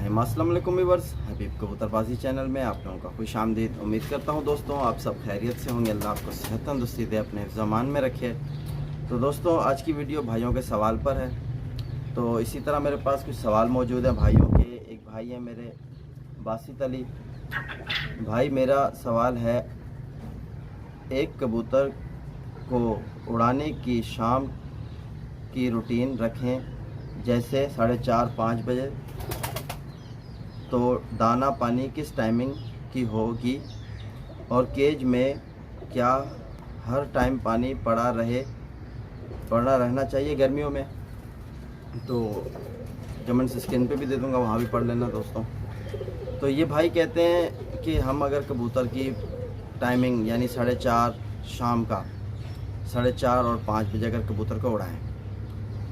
रहमान। अस्सलाम वालेकुम व्यूअर्स, हबीब कबूतरबाजी चैनल में आप लोगों का खुश आमदीद। उम्मीद करता हूँ दोस्तों आप सब खैरियत से होंगे। अल्लाह आपको सेहत तंदुरुस्ती दे, अपने ज़मान में रखे। तो दोस्तों आज की वीडियो भाइयों के सवाल पर है। तो इसी तरह मेरे पास कुछ सवाल मौजूद हैं भाइयों के। एक भाई है मेरे बासित अली भाई, मेरा सवाल है, एक कबूतर को उड़ाने की शाम की रूटीन रखें, जैसे 4:30-5 बजे, तो दाना पानी किस टाइमिंग की होगी और केज में क्या हर टाइम पानी पड़ा रहना चाहिए गर्मियों में? तो कमेंट्स स्क्रीन पे भी दे दूंगा, वहाँ भी पढ़ लेना दोस्तों। तो ये भाई कहते हैं कि हम अगर कबूतर की टाइमिंग यानी 4:30 शाम का 4:30 और 5 बजे अगर कबूतर को उड़ाएं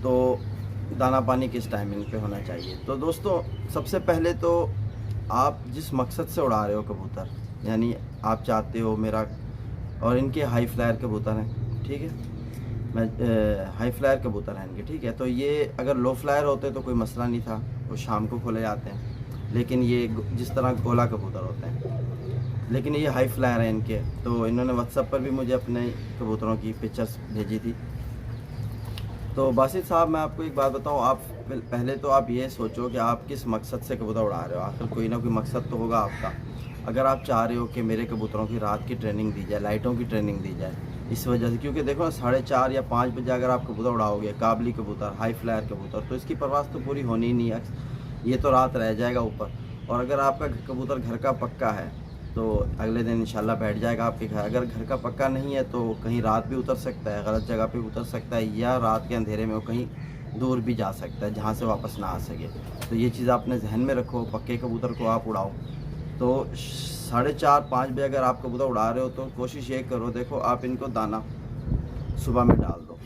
तो दाना पानी किस टाइमिंग पे होना चाहिए? तो दोस्तों सबसे पहले तो आप जिस मकसद से उड़ा रहे हो कबूतर, यानी आप चाहते हो मेरा, और इनके हाई फ्लायर कबूतर हैं, ठीक है, मैं हाई फ्लायर कबूतर हैं इनके, ठीक है। तो ये अगर लो फ्लायर होते तो कोई मसला नहीं था, वो शाम को खोले जाते हैं, लेकिन ये जिस तरह गोला कबूतर होते हैं, लेकिन ये हाई फ्लायर हैं इनके। तो इन्होंने व्हाट्सएप पर भी मुझे अपने कबूतरों की पिक्चर्स भेजी थी। तो बासित साहब मैं आपको एक बात बताऊं, आप पहले तो आप ये सोचो कि आप किस मकसद से कबूतर उड़ा रहे हो। आखिर कोई ना कोई मकसद तो होगा आपका। अगर आप चाह रहे हो कि मेरे कबूतरों की रात की ट्रेनिंग दी जाए, लाइटों की ट्रेनिंग दी जाए, इस वजह से, क्योंकि देखो 4:30 या 5 बजे अगर आप कबूतर उड़ाओगे, काबली कबूतर, हाई फ्लायर कबूतर, तो इसकी परवास तो पूरी होनी ही नहीं है, ये तो रात रह जाएगा ऊपर। और अगर आपका कबूतर घर का पक्का है तो अगले दिन इंशाल्लाह बैठ जाएगा आपके घर। अगर घर का पक्का नहीं है तो कहीं रात भी उतर सकता है, गलत जगह पे उतर सकता है, या रात के अंधेरे में वो कहीं दूर भी जा सकता है जहाँ से वापस ना आ सके। तो ये चीज़ आपने जहन में रखो, पक्के कबूतर को आप उड़ाओ। तो 4:30-5 बजे अगर आप कबूतर उड़ा रहे हो तो कोशिश ये करो, देखो आप इनको दाना सुबह में डाल दो,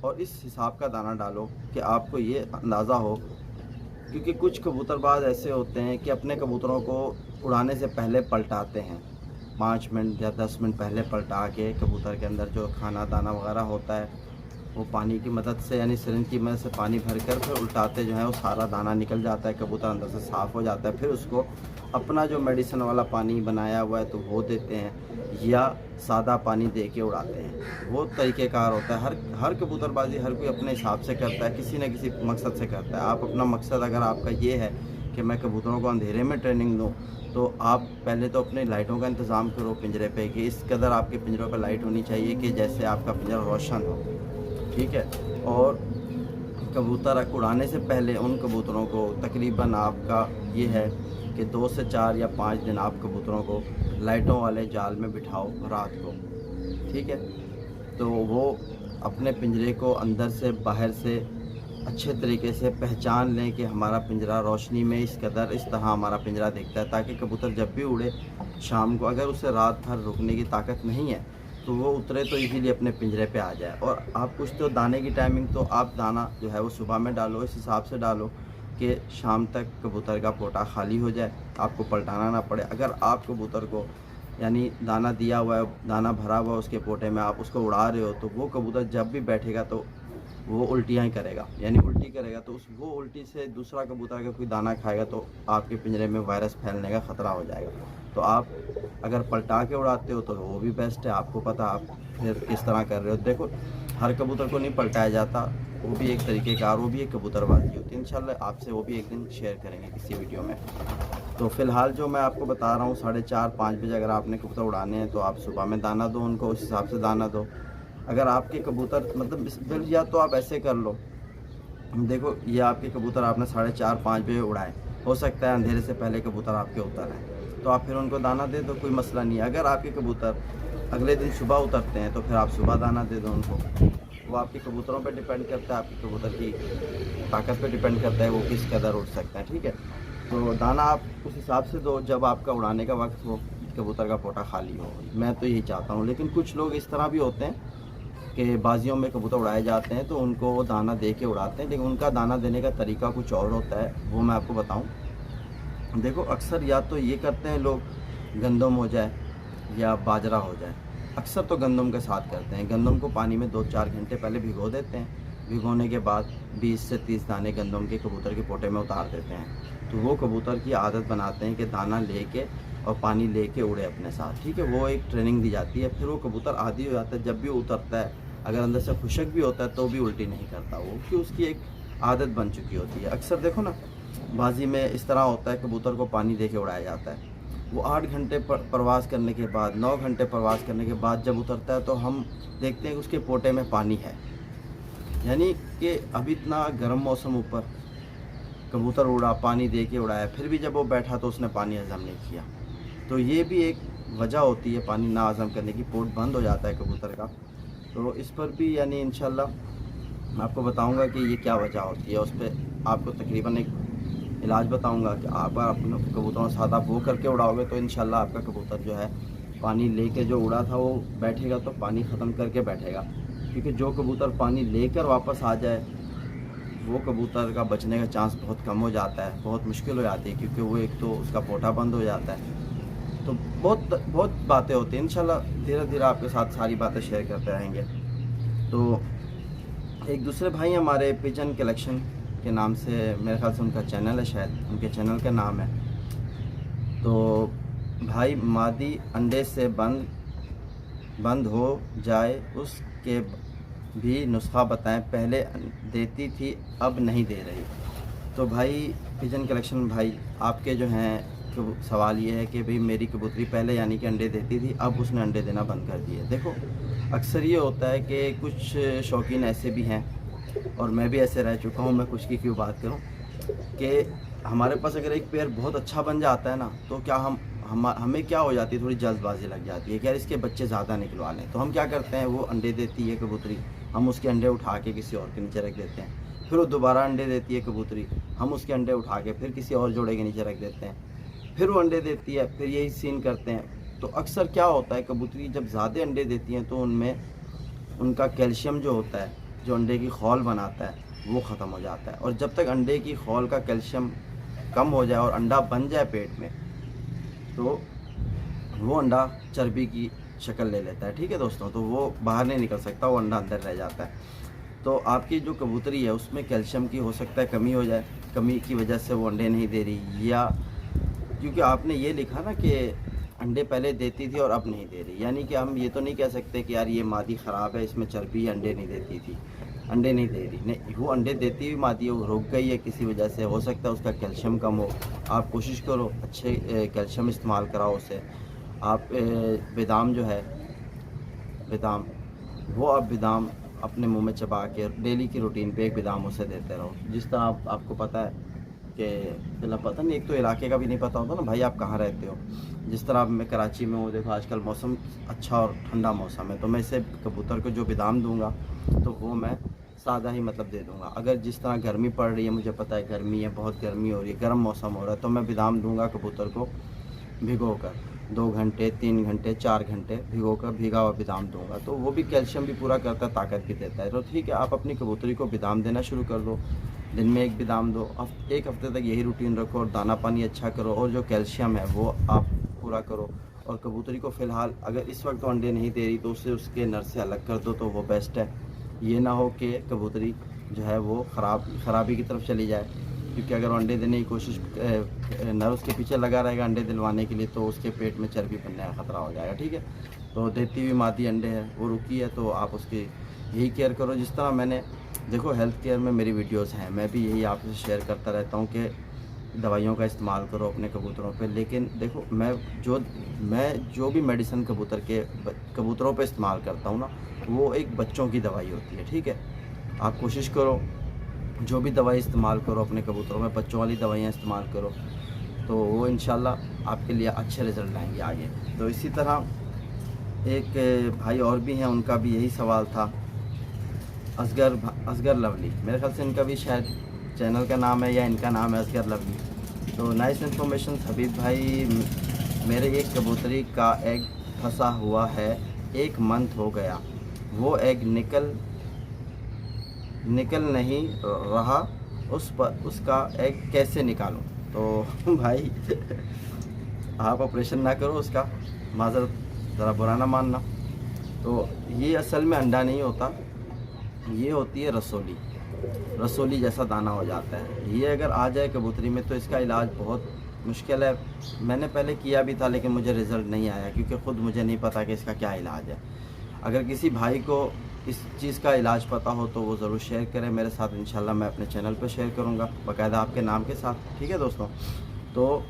और इस हिसाब का दाना डालो कि आपको ये अंदाज़ा हो, क्योंकि कुछ कबूतरबाज ऐसे होते हैं कि अपने कबूतरों को उड़ाने से पहले पलटाते हैं, 5 मिनट या 10 मिनट पहले पलटा के कबूतर के अंदर जो खाना दाना वगैरह होता है वो पानी की मदद से, यानी सिरिंज की मदद से पानी भर कर फिर उल्टाते जो है वो सारा दाना निकल जाता है, कबूतर अंदर से साफ़ हो जाता है। फिर उसको अपना जो मेडिसिन वाला पानी बनाया हुआ है तो वो देते हैं, या सादा पानी दे के उड़ाते हैं। वो तरीक़ेकार होता है। हर कबूतरबाजी हर कोई अपने हिसाब से करता है, किसी न किसी मकसद से करता है। आप अपना मकसद अगर आपका ये है कि मैं कबूतरों को अंधेरे में ट्रेनिंग दूँ, तो आप पहले तो अपने लाइटों का इंतज़ाम करो पिंजरे पे, कि इस कदर आपके पिंजरों पर लाइट होनी चाहिए कि जैसे आपका पिंजरा रोशन हो, ठीक है। और कबूतर उड़ाने से पहले उन कबूतरों को तकरीबन आपका ये है कि 2 से 4 या 5 दिन आप कबूतरों को लाइटों वाले जाल में बिठाओ रात को, ठीक है। तो वो अपने पिंजरे को अंदर से बाहर से अच्छे तरीके से पहचान लें कि हमारा पिंजरा रोशनी में इस कदर, इस तरह हमारा पिंजरा दिखता है, ताकि कबूतर जब भी उड़े शाम को, अगर उसे रात भर रुकने की ताकत नहीं है तो वो उतरे तो इजीली अपने पिंजरे पे आ जाए। और आप कुछ तो दाने की टाइमिंग तो आप दाना जो है वो सुबह में डालो, इस हिसाब से डालो कि शाम तक कबूतर का पोटा खाली हो जाए, आपको पलटाना ना पड़े। अगर आप कबूतर को यानी दाना दिया हुआ है, दाना भरा हुआ है उसके पोटे में, आप उसको उड़ा रहे हो, तो वो कबूतर जब भी बैठेगा तो वो उल्टियाँ ही करेगा, यानी उल्टी करेगा। तो वो उल्टी से दूसरा कबूतर अगर कोई दाना खाएगा तो आपके पिंजरे में वायरस फैलने का ख़तरा हो जाएगा। तो आप अगर पलटा के उड़ाते हो तो वो भी बेस्ट है, आपको पता आप फिर किस तरह कर रहे हो। देखो हर कबूतर को नहीं पलटाया जाता, वो भी एक तरीके का, वो भी एक कबूतरबाजी होती है। इंशाल्लाह आपसे वो भी एक दिन शेयर करेंगे किसी वीडियो में। तो फ़िलहाल जो मैं आपको बता रहा हूँ, 4:30-5 बजे अगर आपने कबूतर उड़ाने हैं तो आप सुबह में दाना दो उनको, उस हिसाब से दाना दो। अगर आपके कबूतर मतलब, या तो आप ऐसे कर लो, देखो ये आपके कबूतर आपने 4:30-5 बजे उड़ाए, हो सकता है अंधेरे से पहले कबूतर आपके उतर आए, तो आप फिर उनको दाना दे दो, कोई मसला नहीं है। अगर आपके कबूतर अगले दिन सुबह उतरते हैं तो फिर आप सुबह दाना दे दो उनको। वो आपके कबूतरों पे डिपेंड करता है, आपके कबूतर की ताकत पे डिपेंड करता है वो किस कदर उड़ सकता है, ठीक है। तो दाना आप उस हिसाब से दो जब आपका उड़ाने का वक्त हो, कबूतर का पोटा खाली हो। मैं तो यही चाहता हूँ। लेकिन कुछ लोग इस तरह भी होते हैं कि बाजियों में कबूतर उड़ाए जाते हैं तो उनको वो दाना दे के उड़ाते हैं, लेकिन उनका दाना देने का तरीका कुछ और होता है, वो मैं आपको बताऊं। देखो अक्सर या तो ये करते हैं लोग, गंदम हो जाए या बाजरा हो जाए, अक्सर तो गंदम के साथ करते हैं। गंदम को पानी में 2-4 घंटे पहले भिगो देते हैं, भिगोने के बाद 20 से 30 दाने गंदम के कबूतर के पोटे में उतार देते हैं। तो वो कबूतर की आदत बनाते हैं कि दाना लेके और पानी लेके उड़े अपने साथ, ठीक है। वो एक ट्रेनिंग दी जाती है। फिर वो कबूतर आदी हो जाता है, जब भी उतरता है अगर अंदर से खुशक भी होता है तो भी उल्टी नहीं करता वो, कि उसकी एक आदत बन चुकी होती है। अक्सर देखो ना बाजी में इस तरह होता है, कबूतर को पानी दे के उड़ाया जाता है। वो 8 घंटे प्रवास करने के बाद, 9 घंटे प्रवास करने के बाद जब उतरता है तो हम देखते हैं कि उसके पोटे में पानी है, यानी कि अभी इतना गर्म मौसम, ऊपर कबूतर उड़ा, पानी दे के उड़ाया, फिर भी जब वो बैठा तो उसने पानी हज़म नहीं किया। तो ये भी एक वजह होती है पानी ना हज़म करने की, पोट बंद हो जाता है कबूतर का। तो इस पर भी यानी इंशाल्लाह मैं आपको बताऊंगा कि ये क्या वजह होती है। उस पर आपको तकरीबन एक इलाज बताऊंगा कि आप अपने कबूतरों के साथ आप वो करके उड़ाओगे तो इंशाल्लाह आपका कबूतर जो है पानी लेके जो उड़ा था वो बैठेगा तो पानी ख़त्म करके बैठेगा। क्योंकि जो कबूतर पानी लेकर वापस आ जाए वो कबूतर का बचने का चांस बहुत कम हो जाता है, बहुत मुश्किल हो जाती है, क्योंकि वो एक तो उसका पोटा बंद हो जाता है। तो बहुत बातें होती हैं। इंशाल्लाह धीरे धीरे आपके साथ सारी बातें शेयर करते रहेंगे। तो एक दूसरे भाई हमारे पिजन कलेक्शन के नाम से, मेरे ख्याल से उनका चैनल है, शायद उनके चैनल का नाम है। तो भाई मादी अंडे से बंद हो जाए उसके भी नुस्खा बताएं, पहले देती थी अब नहीं दे रही। तो भाई पिजन कलेक्शन भाई, आपके जो हैं सवाल ये है कि भाई मेरी कबूतरी पहले यानी कि अंडे देती थी, अब उसने अंडे देना बंद कर दिए। देखो अक्सर ये होता है कि कुछ शौकीन ऐसे भी हैं, और मैं भी ऐसे रह चुका हूँ, मैं कुछ की क्यों बात करूँ, कि हमारे पास अगर एक पेयर बहुत अच्छा बन जाता है ना तो क्या हमें क्या हो जाती है, थोड़ी जल्दबाजी लग जाती है कि यार इसके बच्चे ज़्यादा निकलवा लें। तो हम क्या करते हैं, वो अंडे देती है कबूतरी, हम उसके अंडे उठा के किसी और के नीचे रख देते हैं। फिर वो दोबारा अंडे देती है कबूतरी, हम उसके अंडे उठा के फिर किसी और जोड़े के नीचे रख देते हैं। फिर वो अंडे देती है, फिर यही सीन करते हैं। तो अक्सर क्या होता है, कबूतरी जब ज़्यादा अंडे देती हैं तो उनमें उनका कैल्शियम जो होता है, जो अंडे की खौल बनाता है, वो ख़त्म हो जाता है। और जब तक अंडे की खौल का कैल्शियम कम हो जाए और अंडा बन जाए पेट में, तो वो अंडा चर्बी की शक्ल ले लेता है, ठीक है दोस्तों। तो वो बाहर नहीं निकल सकता, वो अंडा अंदर रह जाता है। तो आपकी जो कबूतरी है उसमें कैल्शियम की हो सकता है कमी हो जाए, कमी की वजह से वो अंडे नहीं दे रही, या क्योंकि आपने ये लिखा ना कि अंडे पहले देती थी और अब नहीं दे रही, यानी कि हम ये तो नहीं कह सकते कि यार ये मादी ख़राब है, इसमें चर्बी, अंडे नहीं देती थी, अंडे नहीं दे रही। नहीं, वो अंडे देती हुई मादी है, वो रुक गई है किसी वजह से, हो सकता है उसका कैल्शियम कम हो। आप कोशिश करो अच्छे कैल्शियम इस्तेमाल कराओ उसे। आप बादाम जो है, बादाम, वो आप बादाम अपने मुंह में चबा के डेली की रूटीन पे एक बादाम उसे देते रहो। जिस तरह आपको पता है कि चला, पता नहीं, एक तो इलाके का भी नहीं पता होता ना भाई आप कहाँ रहते हो। जिस तरह मैं कराची में हूँ, देखो आजकल मौसम अच्छा और ठंडा मौसम है, तो मैं इसे कबूतर को जो बादाम दूंगा तो वो मैं सादा ही मतलब दे दूंगा। अगर जिस तरह गर्मी पड़ रही है, मुझे पता है गर्मी है, बहुत गर्मी हो रही है, गर्म मौसम हो रहा है, तो मैं बादाम दूंगा कबूतर को भिगो कर, 2 घंटे 3 घंटे 4 घंटे भिगो कर भीगा हुआ बादाम दूंगा। तो वो भी कैल्शियम भी पूरा करता है, ताकत भी देता है। तो ठीक है, आप अपनी कबूतरी को बादाम देना शुरू कर दो, दिन में एक बादाम दो, एक हफ्ते तक यही रूटीन रखो, और दाना पानी अच्छा करो, और जो कैल्शियम है वो आप पूरा करो। और कबूतरी को फ़िलहाल अगर इस वक्त तो अंडे नहीं दे रही तो उसे उसके नर से अलग कर दो, तो वो बेस्ट है। ये ना हो कि कबूतरी जो है वो ख़राबी की तरफ चली जाए, क्योंकि अगर वो अंडे देने की कोशिश, नर उसके पीछे लगा रहेगा अंडे दिलवाने के लिए, तो उसके पेट में चर्बी बनने का ख़तरा हो जाएगा, ठीक है। तो देती हुई मादी अंडे है वो रुकी है, तो आप उसकी यही केयर करो। जिस तरह मैंने, देखो हेल्थ केयर में मेरी वीडियोस हैं, मैं भी यही आपसे शेयर करता रहता हूँ कि दवाइयों का इस्तेमाल करो अपने कबूतरों पे। लेकिन देखो मैं जो भी मेडिसिन कबूतरों पे इस्तेमाल करता हूँ ना, वो एक बच्चों की दवाई होती है, ठीक है। आप कोशिश करो जो भी दवाई इस्तेमाल करो अपने कबूतरों में, बच्चों वाली दवाइयाँ इस्तेमाल करो, तो वो इंशाल्लाह आपके लिए अच्छे रिज़ल्ट आएंगे आगे। तो इसी तरह एक भाई और भी हैं, उनका भी यही सवाल था, असगर लवली, मेरे ख्याल से इनका भी शायद चैनल का नाम है या इनका नाम है असगर लवली। तो नाइस इन्फॉर्मेशन हबीब भाई, मेरे एक कबूतरी का एग फंसा हुआ है, 1 मंथ हो गया, वो एग निकल नहीं रहा, उसका एग कैसे निकालूं? तो भाई आप ऑपरेशन ना करो उसका, माजरत ज़रा बुरा ना मानना। तो ये असल में अंडा नहीं होता, ये होती है रसोली, रसोली जैसा दाना हो जाता है। ये अगर आ जाए कबूतरी में तो इसका इलाज बहुत मुश्किल है। मैंने पहले किया भी था लेकिन मुझे रिज़ल्ट नहीं आया, क्योंकि ख़ुद मुझे नहीं पता कि इसका क्या इलाज है। अगर किसी भाई को इस चीज़ का इलाज पता हो तो वो ज़रूर शेयर करें मेरे साथ, इंशाल्लाह मैं अपने चैनल पर शेयर करूँगा बाकायदा आपके नाम के साथ। ठीक है दोस्तों, तो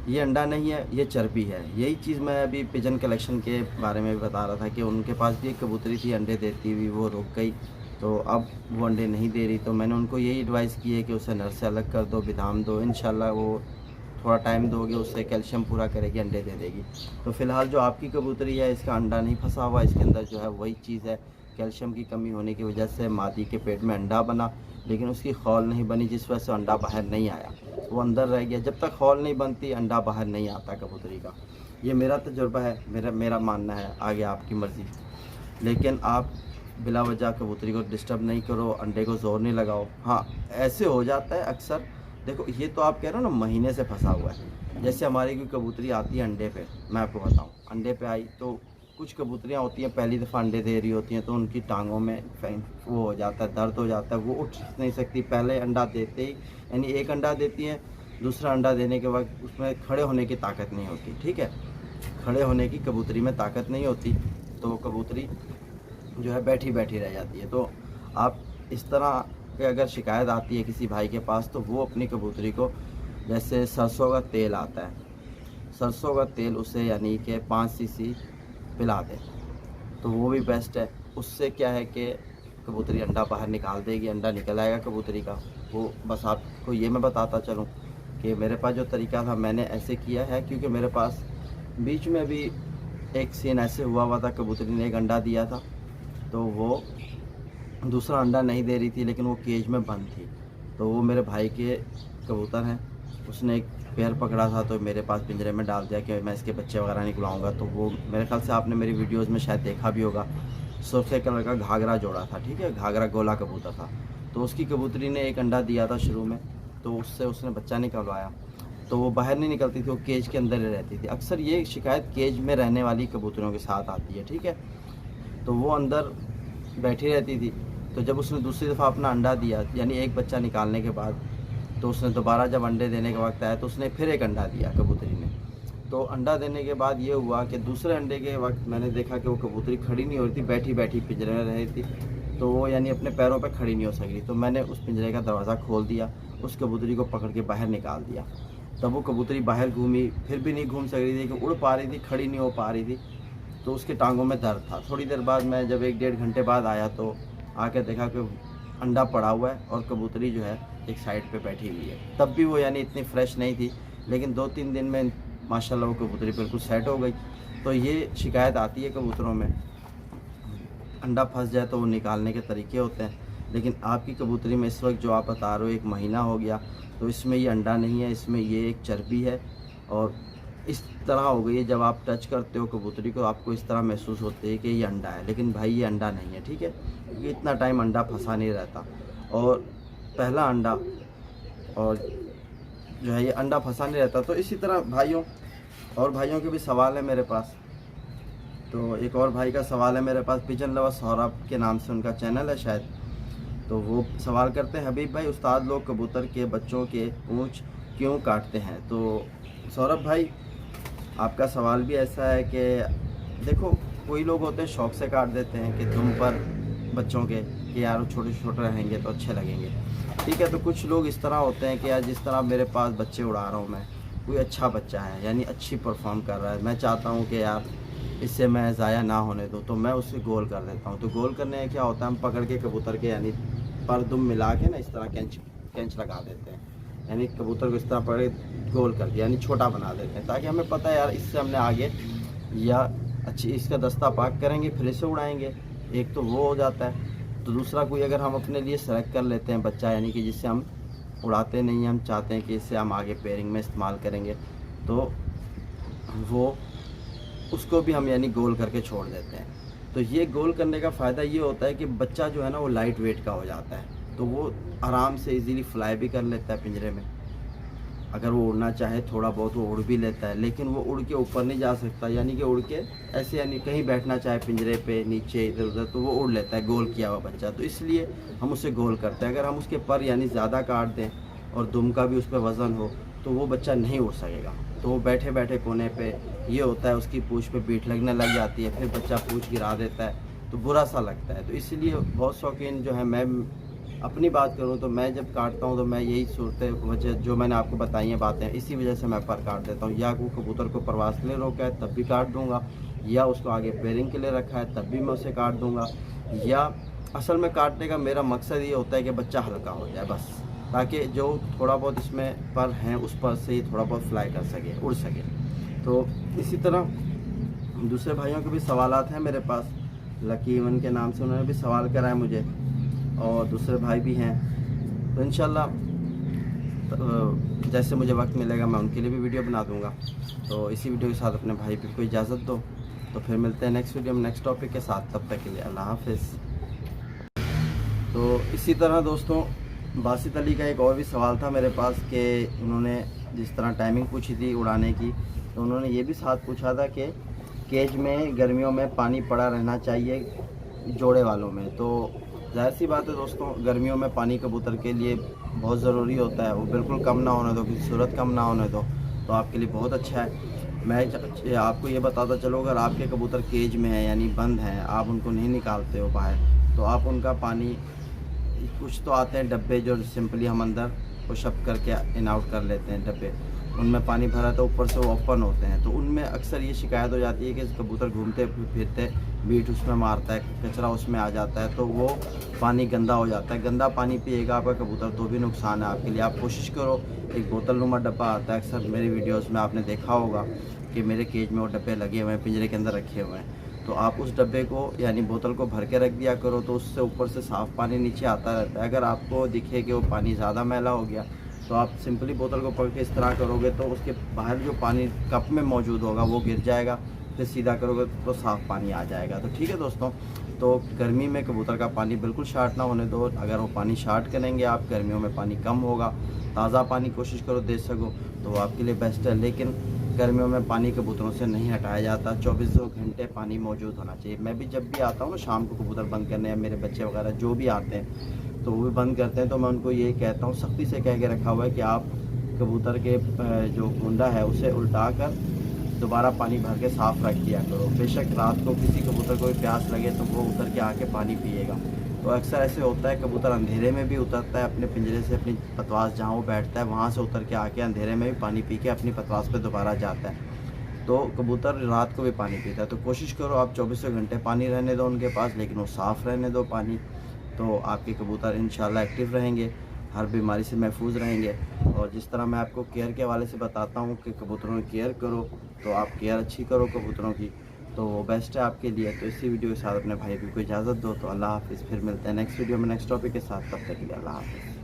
ये अंडा नहीं है, ये चर्बी है। यही चीज़ मैं अभी पिजन कलेक्शन के बारे में भी बता रहा था कि उनके पास भी एक कबूतरी थी अंडे देती हुई, वो रुक गई, तो अब वो अंडे नहीं दे रही। तो मैंने उनको यही एडवाइस की है कि उसे नर से अलग कर दो, बिधाम दो, इंशाल्लाह वो थोड़ा टाइम दोगे उससे कैल्शियम पूरा करेगी, अंडे दे देगी। तो फ़िलहाल जो आपकी कबूतरी है इसका अंडा नहीं फंसा हुआ, इसके अंदर जो है वही चीज़ है, कैल्शियम की कमी होने की वजह से मादी के पेट में अंडा बना, लेकिन उसकी खौल नहीं बनी, जिस वजह से अंडा बाहर नहीं आया, वो अंदर रह गया। जब तक खौल नहीं बनती अंडा बाहर नहीं आता कबूतरी का। ये मेरा तजुर्बा है, मेरा मानना है, आगे आपकी मर्ज़ी। लेकिन आप बिला वजह कबूतरी को डिस्टर्ब नहीं करो, अंडे को ज़ोर नहीं लगाओ। हाँ, ऐसे हो जाता है अक्सर। देखो ये तो आप कह रहे हो ना महीने से फंसा हुआ है। जैसे हमारी कोई कबूतरी आती है अंडे पे, मैं आपको बताऊँ, अंडे पे आई तो कुछ कबूतरियाँ होती हैं पहली दफ़ा अंडे दे रही होती हैं, तो उनकी टांगों में वो हो जाता है, दर्द हो जाता है, वो उठ नहीं सकती। पहले अंडा देते ही, यानी एक अंडा देती हैं, दूसरा अंडा देने के बाद उसमें खड़े होने की ताकत नहीं होती। ठीक है, खड़े होने की कबूतरी में ताकत नहीं होती, तो कबूतरी जो है बैठी बैठी रह जाती है। तो आप इस तरह के अगर शिकायत आती है किसी भाई के पास, तो वो अपनी कबूतरी को, जैसे सरसों का तेल आता है, सरसों का तेल उसे यानी कि 5 सीसी पिला दें, तो वो भी बेस्ट है। उससे क्या है कि कबूतरी अंडा बाहर निकाल देगी, अंडा निकल आएगा कबूतरी का। वो बस आपको ये मैं बताता चलूँ कि मेरे पास जो तरीका था मैंने ऐसे किया है, क्योंकि मेरे पास बीच में भी एक सीन ऐसे हुआ था, कबूतरी ने एक अंडा दिया था, तो वो दूसरा अंडा नहीं दे रही थी, लेकिन वो केज में बंद थी। तो वो मेरे भाई के कबूतर हैं, उसने एक पेयर पकड़ा था तो मेरे पास पिंजरे में डाल दिया कि मैं इसके बच्चे वगैरह नहीं बुलाऊँगा। तो वो मेरे ख्याल से आपने मेरी वीडियोज़ में शायद देखा भी होगा, सुर्खे कलर का घाघरा जोड़ा था। ठीक है, घाघरा गोला कबूतर था। तो उसकी कबूतरी ने एक अंडा दिया था शुरू में, तो उससे उसने बच्चा निकलवाया, तो वो बाहर नहीं निकलती थी, वो केज के अंदर ही रहती थी। अक्सर ये शिकायत केज में रहने वाली कबूतरों के साथ आती है। ठीक है, तो वो अंदर बैठी रहती थी। तो जब उसने दूसरी दफ़ा अपना अंडा दिया, यानी एक बच्चा निकालने के बाद, तो उसने दोबारा जब अंडे देने का वक्त आया तो उसने फिर एक अंडा दिया कबूतरी ने। तो अंडा देने के बाद ये हुआ कि दूसरे अंडे के वक्त मैंने देखा कि वो कबूतरी खड़ी नहीं हो रही थी, बैठी बैठी पिंजरे में रह रही थी, तो वो यानी अपने पैरों पर खड़ी नहीं हो सकी। तो मैंने उस पिंजरे का दरवाज़ा खोल दिया, उस कबूतरी को पकड़ के बाहर निकाल दिया। तब वो कबूतरी बाहर घूमी, फिर भी नहीं घूम सक रही थी, कि उड़ पा रही थी, खड़ी नहीं हो पा रही थी, तो उसके टांगों में दर्द था। थोड़ी देर बाद मैं जब 1-1.5 घंटे बाद आया तो आके देखा कि अंडा पड़ा हुआ है और कबूतरी जो है एक साइड पे बैठी हुई है। तब भी वो यानी इतनी फ्रेश नहीं थी, लेकिन 2-3 दिन में माशाल्लाह वो कबूतरी बिल्कुल सेट हो गई। तो ये शिकायत आती है कबूतरों में, अंडा फंस जाए तो वो निकालने के तरीके होते हैं। लेकिन आपकी कबूतरी में इस वक्त जो आप बता रहे हो 1 महीना हो गया, तो इसमें ये अंडा नहीं है, इसमें ये एक चर्बी है, और इस तरह हो गई है। जब आप टच करते हो कबूतरी को, आपको इस तरह महसूस होती है कि ये अंडा है, लेकिन भाई ये अंडा नहीं है। ठीक है, क्योंकि इतना टाइम अंडा फंसा नहीं रहता, और पहला अंडा और जो है ये अंडा फंसा नहीं रहता। तो इसी तरह भाइयों के भी सवाल है मेरे पास। तो एक और भाई का सवाल है मेरे पास, पिजन लवर सौरभ के नाम से उनका चैनल है शायद। तो वो सवाल करते हैं, हबीब भाई उस्ताद लोग कबूतर के बच्चों के पूंछ क्यों काटते हैं? तो सौरभ भाई, आपका सवाल भी ऐसा है कि देखो, कोई लोग होते हैं शौक़ से काट देते हैं कि तुम पर बच्चों के, कि यार छोटे छोटे रहेंगे तो अच्छे लगेंगे। ठीक है, तो कुछ लोग इस तरह होते हैं कि यार जिस तरह मेरे पास बच्चे उड़ा रहा हूँ मैं, कोई अच्छा बच्चा है यानी अच्छी परफॉर्म कर रहा है, मैं चाहता हूँ कि यार इससे मैं ज़ाया ना होने दूँ, तो मैं उससे गोल कर देता हूँ। तो गोल करने में क्या होता है, हम पकड़ के कबूतर के यानी पर दुम मिला के ना इस तरह कैंच लगा देते हैं, यानी कबूतर को इस तरह पकड़ गोल कर दिया, यानी छोटा बना देते हैं, ताकि हमें पता है यार इससे हमने आगे या अच्छी इसका दस्ता पाक करेंगे, फिर इसे उड़ाएंगे। एक तो वो हो जाता है। तो दूसरा कोई अगर हम अपने लिए सेलेक्ट कर लेते हैं बच्चा, यानी कि जिससे हम उड़ाते नहीं हैं, हम चाहते हैं कि इससे हम आगे पेयरिंग में इस्तेमाल करेंगे, तो वो उसको भी हम यानी गोल करके छोड़ देते हैं। तो ये गोल करने का फ़ायदा ये होता है कि बच्चा जो है ना वो लाइट वेट का हो जाता है, तो वो आराम से इजीली फ्लाई भी कर लेता है पिंजरे में। अगर वो उड़ना चाहे थोड़ा बहुत वो उड़ भी लेता है, लेकिन वो उड़ के ऊपर नहीं जा सकता, यानी कि उड़ के ऐसे, यानी कहीं बैठना चाहे पिंजरे पे नीचे इधर उधर तो वो उड़ लेता है गोल किया हुआ बच्चा। तो इसलिए हम उसे गोल करते हैं। अगर हम उसके पर यानी ज़्यादा काट दें और दुम का भी उस पर वज़न हो तो वो बच्चा नहीं उड़ सकेगा। तो वो बैठे बैठे कोने पे ये होता है, उसकी पूँछ पे पीठ लगने लग जाती है, फिर बच्चा पूँछ गिरा देता है तो बुरा सा लगता है। तो इसीलिए बहुत शौकीन जो है, मैं अपनी बात करूं तो मैं जब काटता हूं तो मैं यही सूरतें वजह जो मैंने आपको बताई हैं बातें, इसी वजह से मैं पर काट देता हूं। या वो कबूतर को प्रवास के लिए रोका है तब भी काट दूंगा, या उसको आगे पेयरिंग के लिए रखा है तब भी मैं उसे काट दूंगा। या असल में काटने का मेरा मकसद ये होता है कि बच्चा हल्का हो जाए बस, ताकि जो थोड़ा बहुत इसमें पर हैं उस पर से ही थोड़ा बहुत फ्लाई कर सके, उड़ सके। तो इसी तरह दूसरे भाइयों के भी सवालात हैं मेरे पास। लकी इवन के नाम से उन्होंने भी सवाल करा है मुझे, और दूसरे भाई भी हैं। तो इंशाल्लाह जैसे मुझे वक्त मिलेगा मैं उनके लिए भी वीडियो बना दूंगा। तो इसी वीडियो के साथ अपने भाई को इजाज़त दो, तो फिर मिलते हैं नेक्स्ट वीडियो में नेक्स्ट टॉपिक के साथ। तब तक के लिए अल्लाह हाफिज़। तो इसी तरह दोस्तों बासित अली का एक और भी सवाल था मेरे पास कि उन्होंने जिस तरह टाइमिंग पूछी थी उड़ाने की, तो उन्होंने ये भी साथ पूछा था कि केज में गर्मियों में पानी पड़ा रहना चाहिए जोड़े वालों में। तो जाहिर सी बात है दोस्तों, गर्मियों में पानी कबूतर के लिए बहुत ज़रूरी होता है। वो बिल्कुल कम ना होने दो, किसी सूरत कम ना होने दो, तो आपके लिए बहुत अच्छा है। मैं आपको ये बताता चलो, अगर आपके कबूतर केज में है यानी बंद हैं, आप उनको नहीं निकालते हो बाहर, तो आप उनका पानी, कुछ तो आते हैं डब्बे जो सिंपली हम अंदर पुशअप करके इन आउट कर लेते हैं डब्बे, उनमें पानी भरा तो ऊपर से वो ओपन होते हैं। तो उनमें अक्सर ये शिकायत हो जाती है कि कबूतर घूमते फिरते बीट उसमें मारता है, कचरा उसमें आ जाता है, तो वो पानी गंदा हो जाता है। गंदा पानी पिएगा आपका कबूतर तो भी नुकसान है आपके लिए। आप कोशिश करो, एक बोतल नुमा डब्बा आता है, अक्सर मेरी वीडियोज़ में आपने देखा होगा कि मेरे केज में वो डब्बे लगे हुए हैं, पिंजरे के अंदर रखे हुए हैं। तो आप उस डब्बे को यानी बोतल को भर के रख दिया करो, तो उससे ऊपर से साफ़ पानी नीचे आता रहता है। अगर आपको दिखे कि वो पानी ज़्यादा मैला हो गया तो आप सिंपली बोतल को पकड़ के इस तरह करोगे तो उसके बाहर जो पानी कप में मौजूद होगा वो गिर जाएगा, फिर सीधा करोगे तो साफ़ पानी आ जाएगा। तो ठीक है दोस्तों, तो गर्मी में कबूतर का पानी बिल्कुल शार्ट ना होने दो। अगर वो पानी शार्ट करेंगे आप, गर्मियों में पानी कम होगा, ताज़ा पानी कोशिश करो दे सको तो वो आपके लिए बेस्ट है। लेकिन गर्मियों में पानी कबूतरों से नहीं हटाया जाता, 24 घंटे पानी मौजूद होना चाहिए। मैं भी जब भी आता हूँ ना शाम को कबूतर बंद करने, या मेरे बच्चे वगैरह जो भी आते हैं तो वो भी बंद करते हैं, तो मैं उनको ये कहता हूँ, सख्ती से कह के रखा हुआ है कि आप कबूतर के जो कुंडा है उसे उल्टा कर दोबारा पानी भर के साफ़ रख दिया करो। बेशक रात को किसी कबूतर को भी प्यास लगे तो वो उतर के आके पानी पिएगा। तो अक्सर ऐसे होता है कबूतर अंधेरे में भी उतरता है अपने पिंजरे से, अपनी पतवास जहाँ वो बैठता है वहाँ से उतर के आके अंधेरे में भी पानी पी के अपनी पतवास पे दोबारा जाता है। तो कबूतर रात को भी पानी पीता है। तो कोशिश करो आप 24 घंटे पानी रहने दो उनके पास, लेकिन वो साफ़ रहने दो पानी, तो आपके कबूतर इंशाल्लाह एक्टिव रहेंगे, हर बीमारी से महफूज रहेंगे। और जिस तरह मैं आपको केयर के हवाले से बताता हूँ कि कबूतरों की केयर करो, तो आप केयर अच्छी करो कबूतरों की, तो वो बेस्ट है आपके लिए। तो इसी वीडियो के साथ अपने भाई को इजाज़त दो, तो अल्लाह हाफिज़। फिर मिलते हैं नेक्स्ट वीडियो में नेक्स्ट टॉपिक के साथ, तब तक के लिए अल्लाह हाफिज़।